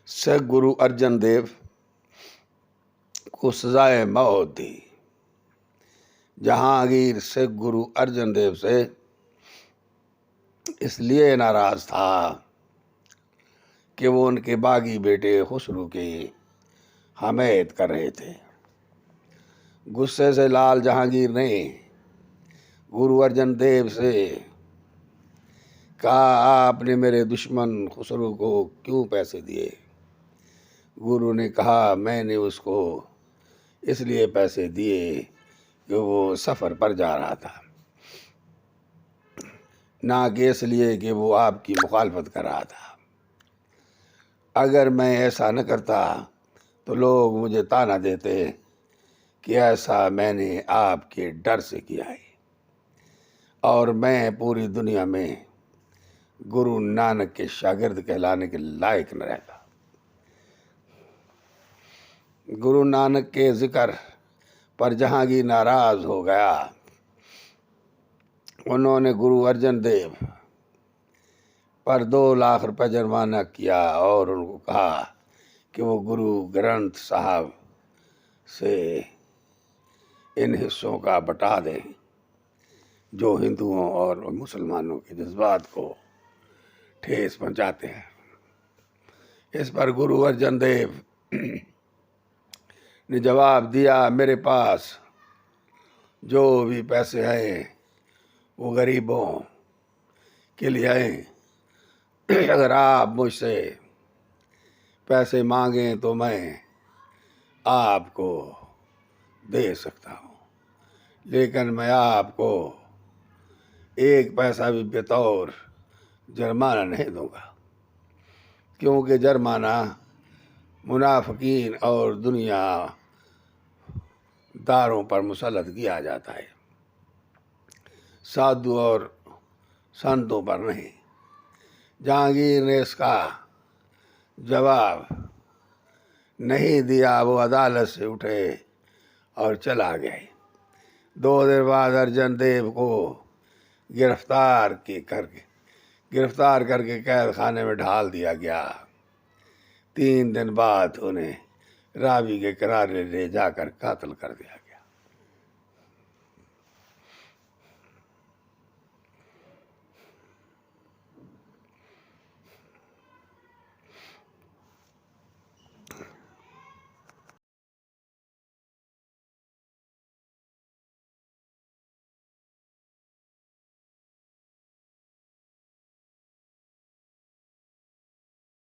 से गुरु अर्जन देव को सजाए मौत दी। जहांगीर से गुरु अर्जन देव से इसलिए नाराज था कि वो उनके बागी बेटे खुसरू की हमायत कर रहे थे। गुस्से से लाल जहांगीर ने गुरु अर्जन देव से कहा, आपने मेरे दुश्मन खुसरू को क्यों पैसे दिए? गुरु ने कहा, मैंने उसको इसलिए पैसे दिए कि वो सफ़र पर जा रहा था, ना कि इसलिए कि वो आपकी मुखालफत कर रहा था। अगर मैं ऐसा न करता तो लोग मुझे ताना देते कि ऐसा मैंने आपके डर से किया है, और मैं पूरी दुनिया में गुरु नानक के शागिर्द कहलाने के लायक न रहता। गुरु नानक के जिक्र पर जहांगीर नाराज हो गया। उन्होंने गुरु अर्जन देव पर 2 लाख रुपए जुर्माना किया और उनको कहा कि वो गुरु ग्रंथ साहब से इन हिस्सों का बटा दें जो हिंदुओं और मुसलमानों के जज्बात को ठेस पहुंचाते हैं। इस पर गुरु अर्जन देव ने जवाब दिया, मेरे पास जो भी पैसे हैं वो गरीबों के लिए हैं। अगर आप मुझसे पैसे मांगें तो मैं आपको दे सकता हूँ, लेकिन मैं आपको 1 पैसा भी बतौर जुर्माना नहीं दूंगा, क्योंकि जुर्माना मुनाफिकीन और दुनिया दारों पर मुसल्लत किया जाता है, साधु और संतों पर नहीं। जहांगीर ने इसका जवाब नहीं दिया। वो अदालत से उठे और चला गए। 2 दिन बाद अर्जन देव को गिरफ्तार करके कैद खाने में ढाल दिया गया। 3 दिन बाद उन्हें रावी के किनारे ले जाकर कत्ल कर दिया।